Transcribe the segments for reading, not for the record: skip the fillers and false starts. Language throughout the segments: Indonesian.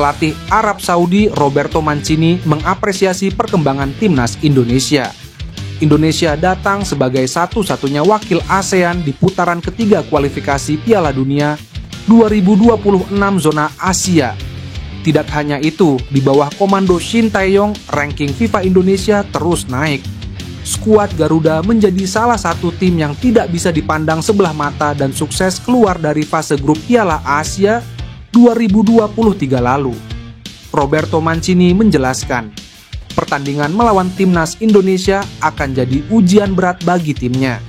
Pelatih Arab Saudi Roberto Mancini mengapresiasi perkembangan timnas Indonesia. Indonesia datang sebagai satu-satunya wakil ASEAN di putaran ketiga kualifikasi Piala Dunia 2026 zona Asia. Tidak hanya itu, di bawah komando Shin Tae-yong, ranking FIFA Indonesia terus naik. Skuad Garuda menjadi salah satu tim yang tidak bisa dipandang sebelah mata dan sukses keluar dari fase grup Piala Asia 2023 lalu. Roberto Mancini menjelaskan, pertandingan melawan timnas Indonesia akan jadi ujian berat bagi timnya.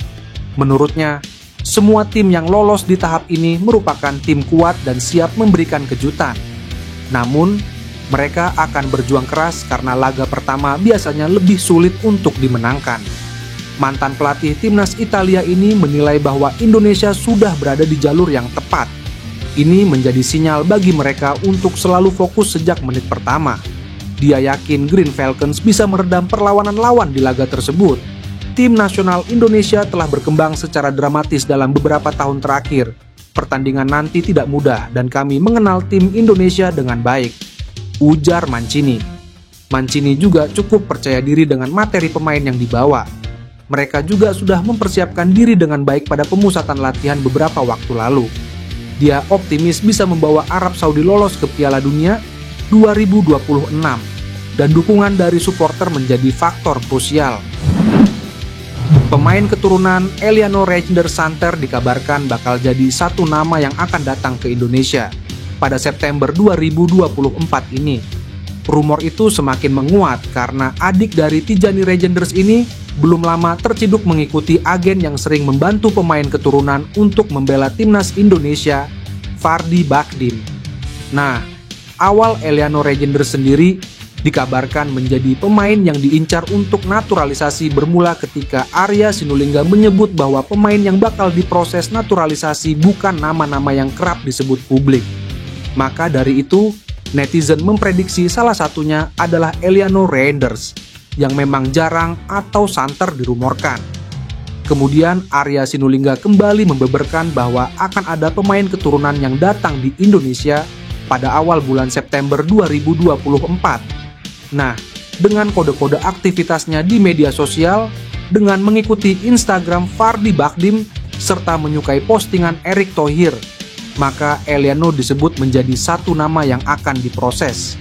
Menurutnya, semua tim yang lolos di tahap ini merupakan tim kuat dan siap memberikan kejutan. Namun, mereka akan berjuang keras karena laga pertama biasanya lebih sulit untuk dimenangkan. Mantan pelatih timnas Italia ini menilai bahwa Indonesia sudah berada di jalur yang tepat. Ini menjadi sinyal bagi mereka untuk selalu fokus sejak menit pertama. Dia yakin Green Falcons bisa meredam perlawanan lawan di laga tersebut. Tim nasional Indonesia telah berkembang secara dramatis dalam beberapa tahun terakhir. Pertandingan nanti tidak mudah dan kami mengenal tim Indonesia dengan baik, ujar Mancini. Mancini juga cukup percaya diri dengan materi pemain yang dibawa. Mereka juga sudah mempersiapkan diri dengan baik pada pemusatan latihan beberapa waktu lalu. Dia optimis bisa membawa Arab Saudi lolos ke Piala Dunia 2026 dan dukungan dari supporter menjadi faktor krusial. Pemain keturunan Eliano Reinder Santer dikabarkan bakal jadi satu nama yang akan datang ke Indonesia pada September 2024 ini. Rumor itu semakin menguat karena adik dari Tijani Reijenders ini belum lama terciduk mengikuti agen yang sering membantu pemain keturunan untuk membela timnas Indonesia, Fardi Bakdim. Nah, awal Eliano Reijenders sendiri dikabarkan menjadi pemain yang diincar untuk naturalisasi bermula ketika Arya Sinulinga menyebut bahwa pemain yang bakal diproses naturalisasi bukan nama-nama yang kerap disebut publik. Maka dari itu, netizen memprediksi salah satunya adalah Eliano Reijenders, yang memang jarang atau santer dirumorkan. Kemudian Arya Sinulinga kembali membeberkan bahwa akan ada pemain keturunan yang datang di Indonesia pada awal bulan September 2024. Nah, dengan kode-kode aktivitasnya di media sosial, dengan mengikuti Instagram Fardi Bakdim, serta menyukai postingan Erick Thohir, maka Eliano disebut menjadi satu nama yang akan diproses.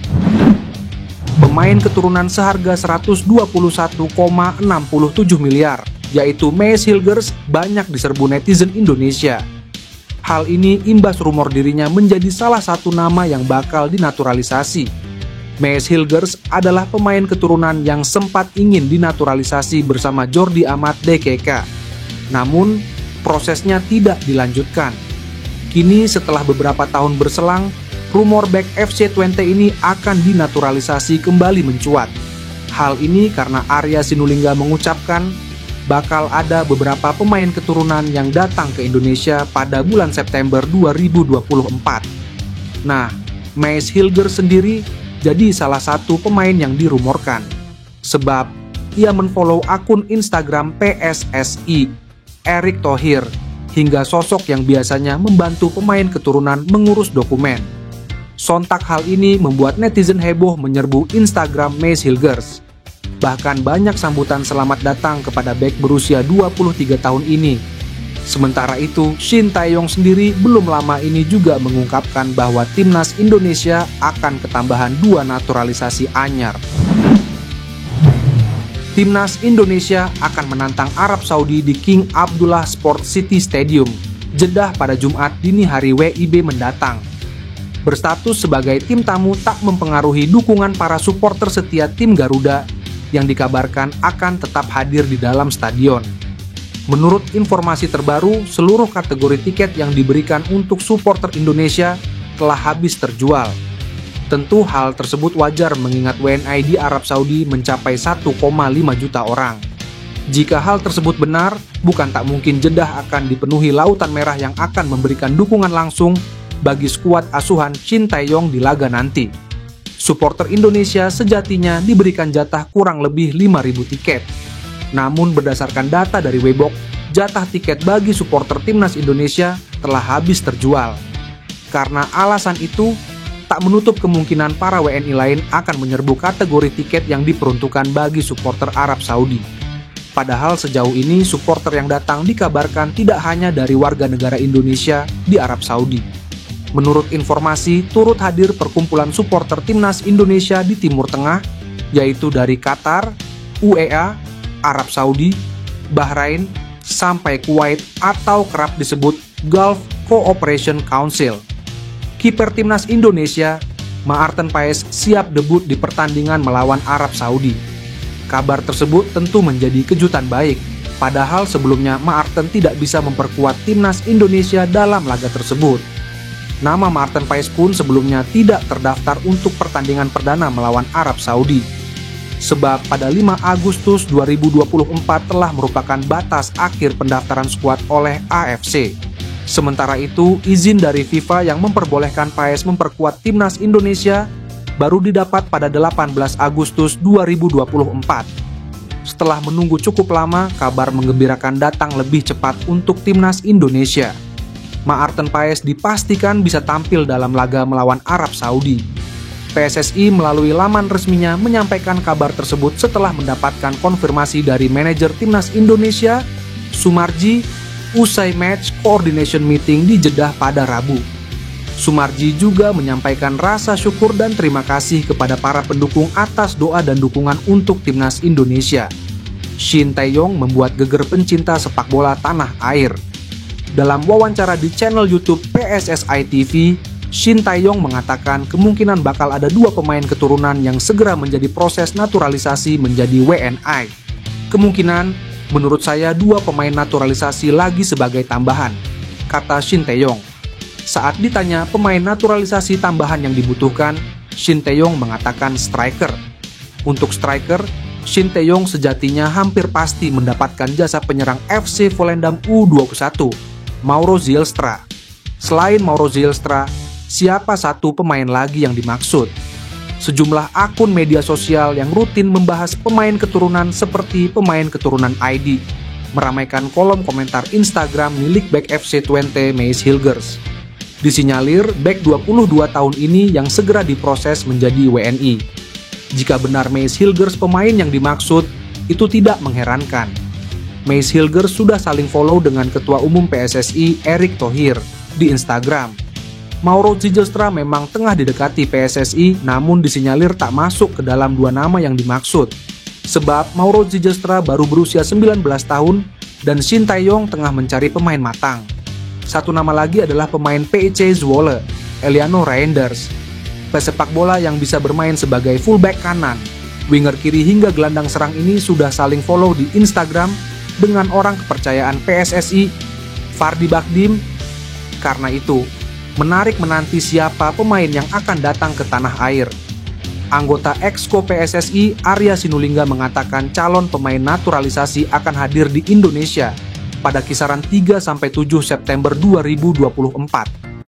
Pemain keturunan seharga 121,67 miliar, yaitu Mees Hilgers, banyak diserbu netizen Indonesia. Hal ini imbas rumor dirinya menjadi salah satu nama yang bakal dinaturalisasi. Mees Hilgers adalah pemain keturunan yang sempat ingin dinaturalisasi bersama Jordi Amat DKK. Namun, prosesnya tidak dilanjutkan. Kini setelah beberapa tahun berselang, rumor back FC Twente ini akan dinaturalisasi kembali mencuat. Hal ini karena Arya Sinulinga mengucapkan bakal ada beberapa pemain keturunan yang datang ke Indonesia pada bulan September 2024. Nah, Mees Hilgers sendiri jadi salah satu pemain yang dirumorkan. Sebab ia menfollow akun Instagram PSSI, Erick Thohir, hingga sosok yang biasanya membantu pemain keturunan mengurus dokumen. Sontak hal ini membuat netizen heboh menyerbu Instagram Mees Hilgers. Bahkan banyak sambutan selamat datang kepada bek berusia 23 tahun ini. Sementara itu, Shin Tae-yong sendiri belum lama ini juga mengungkapkan bahwa timnas Indonesia akan ketambahan 2 naturalisasi anyar. Timnas Indonesia akan menantang Arab Saudi di King Abdullah Sport City Stadium, Jeddah pada Jumat dini hari WIB mendatang. Berstatus sebagai tim tamu tak mempengaruhi dukungan para supporter setia tim Garuda yang dikabarkan akan tetap hadir di dalam stadion. Menurut informasi terbaru, seluruh kategori tiket yang diberikan untuk supporter Indonesia telah habis terjual. Tentu hal tersebut wajar mengingat WNI di Arab Saudi mencapai 1,5 juta orang. Jika hal tersebut benar, bukan tak mungkin Jeddah akan dipenuhi lautan merah yang akan memberikan dukungan langsung bagi skuad asuhan Shin Tae-yong di laga nanti. Supporter Indonesia sejatinya diberikan jatah kurang lebih 5.000 tiket. Namun berdasarkan data dari Webok, jatah tiket bagi supporter timnas Indonesia telah habis terjual. Karena alasan itu, tak menutup kemungkinan para WNI lain akan menyerbu kategori tiket yang diperuntukkan bagi supporter Arab Saudi. Padahal sejauh ini supporter yang datang dikabarkan tidak hanya dari warga negara Indonesia di Arab Saudi. Menurut informasi, turut hadir perkumpulan supporter timnas Indonesia di Timur Tengah, yaitu dari Qatar, UEA, Arab Saudi, Bahrain, sampai Kuwait atau kerap disebut Gulf Cooperation Council. Kiper timnas Indonesia, Maarten Paes, siap debut di pertandingan melawan Arab Saudi. Kabar tersebut tentu menjadi kejutan baik, padahal sebelumnya Maarten tidak bisa memperkuat timnas Indonesia dalam laga tersebut. Nama Maarten Paes pun sebelumnya tidak terdaftar untuk pertandingan perdana melawan Arab Saudi. Sebab pada 5 Agustus 2024 telah merupakan batas akhir pendaftaran skuad oleh AFC. Sementara itu, izin dari FIFA yang memperbolehkan Paes memperkuat timnas Indonesia baru didapat pada 18 Agustus 2024. Setelah menunggu cukup lama, kabar menggembirakan datang lebih cepat untuk timnas Indonesia. Maarten Paes dipastikan bisa tampil dalam laga melawan Arab Saudi. PSSI melalui laman resminya menyampaikan kabar tersebut setelah mendapatkan konfirmasi dari manajer timnas Indonesia, Sumarji, usai match coordination meeting di Jeddah pada Rabu. Sumarji juga menyampaikan rasa syukur dan terima kasih kepada para pendukung atas doa dan dukungan untuk timnas Indonesia. Shin Tae-yong membuat geger pencinta sepak bola tanah air. Dalam wawancara di channel YouTube PSSI TV, Shin Tae-yong mengatakan kemungkinan bakal ada 2 pemain keturunan yang segera menjadi proses naturalisasi menjadi WNI. Kemungkinan, menurut saya 2 pemain naturalisasi lagi sebagai tambahan, kata Shin Tae-yong. Saat ditanya pemain naturalisasi tambahan yang dibutuhkan, Shin Tae-yong mengatakan striker. Untuk striker, Shin Tae-yong sejatinya hampir pasti mendapatkan jasa penyerang FC Volendam U21, Mauro Zylstra. Selain Mauro Zylstra, siapa satu pemain lagi yang dimaksud? Sejumlah akun media sosial yang rutin membahas pemain keturunan seperti pemain keturunan ID meramaikan kolom komentar Instagram milik bek FC Twente Meis Hilgers. Disinyalir bek 22 tahun ini yang segera diproses menjadi WNI. Jika benar Meis Hilgers pemain yang dimaksud, itu tidak mengherankan. Meis Hilgers sudah saling follow dengan Ketua Umum PSSI Erick Thohir di Instagram. Mauro Zylstra memang tengah didekati PSSI, namun disinyalir tak masuk ke dalam 2 nama yang dimaksud. Sebab Mauro Zylstra baru berusia 19 tahun dan Shin Tae-yong tengah mencari pemain matang. Satu nama lagi adalah pemain PEC Zwolle, Eliano Reinders. Pesepak bola yang bisa bermain sebagai fullback kanan, winger kiri hingga gelandang serang ini sudah saling follow di Instagram dengan orang kepercayaan PSSI, Fardi Bakhdim. Karena itu, menarik menanti siapa pemain yang akan datang ke tanah air. Anggota Exco PSSI Arya Sinulinga mengatakan calon pemain naturalisasi akan hadir di Indonesia pada kisaran 3-7 September 2024.